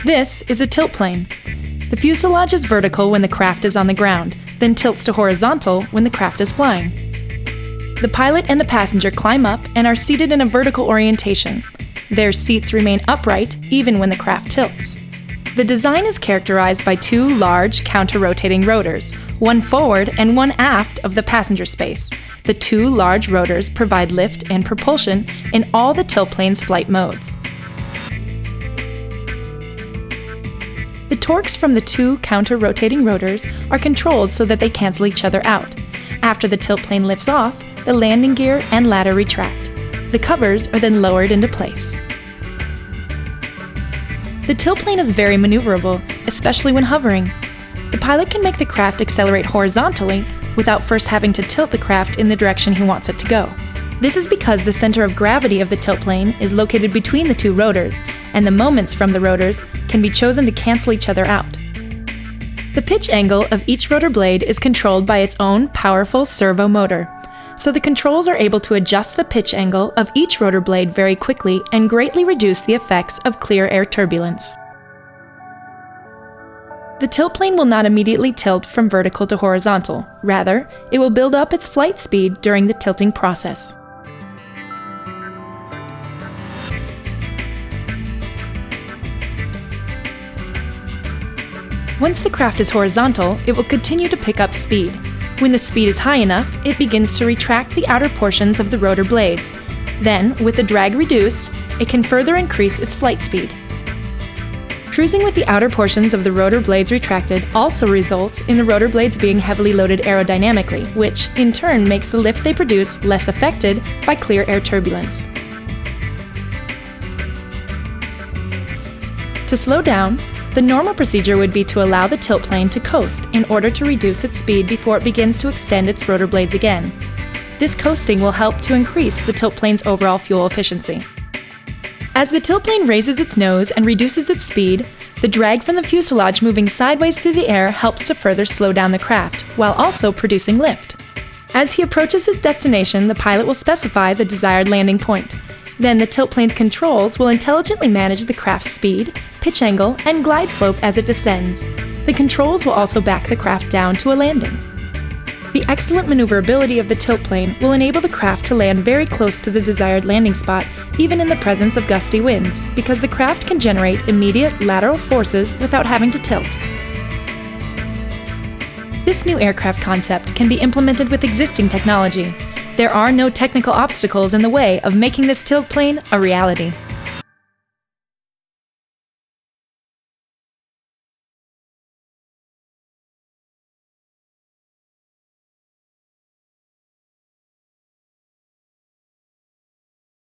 This is a tilt plane. The fuselage is vertical when the craft is on the ground, then tilts to horizontal when the craft is flying. The pilot and the passenger climb up and are seated in a vertical orientation. Their seats remain upright even when the craft tilts. The design is characterized by two large counter-rotating rotors, one forward and one aft of the passenger space. The two large rotors provide lift and propulsion in all the tilt plane's flight modes. The torques from the two counter-rotating rotors are controlled so that they cancel each other out. After the tilt plane lifts off, the landing gear and ladder retract. The covers are then lowered into place. The tilt plane is very maneuverable, especially when hovering. The pilot can make the craft accelerate horizontally without first having to tilt the craft in the direction he wants it to go. This is because the center of gravity of the tilt plane is located between the two rotors, and the moments from the rotors can be chosen to cancel each other out. The pitch angle of each rotor blade is controlled by its own powerful servo motor, so the controls are able to adjust the pitch angle of each rotor blade very quickly and greatly reduce the effects of clear air turbulence. The tilt plane will not immediately tilt from vertical to horizontal. Rather, it will build up its flight speed during the tilting process. Once the craft is horizontal, it will continue to pick up speed. When the speed is high enough, it begins to retract the outer portions of the rotor blades. Then, with the drag reduced, it can further increase its flight speed. Cruising with the outer portions of the rotor blades retracted also results in the rotor blades being heavily loaded aerodynamically, which, in turn, makes the lift they produce less affected by clear air turbulence. To slow down, the normal procedure would be to allow the tilt plane to coast in order to reduce its speed before it begins to extend its rotor blades again. This coasting will help to increase the tilt plane's overall fuel efficiency. As the tilt plane raises its nose and reduces its speed, the drag from the fuselage moving sideways through the air helps to further slow down the craft, while also producing lift. As he approaches his destination, the pilot will specify the desired landing point. Then the tilt plane's controls will intelligently manage the craft's speed, pitch angle, and glide slope as it descends. The controls will also back the craft down to a landing. The excellent maneuverability of the tilt plane will enable the craft to land very close to the desired landing spot, even in the presence of gusty winds, because the craft can generate immediate lateral forces without having to tilt. This new aircraft concept can be implemented with existing technology. There are no technical obstacles in the way of making this tilt plane a reality.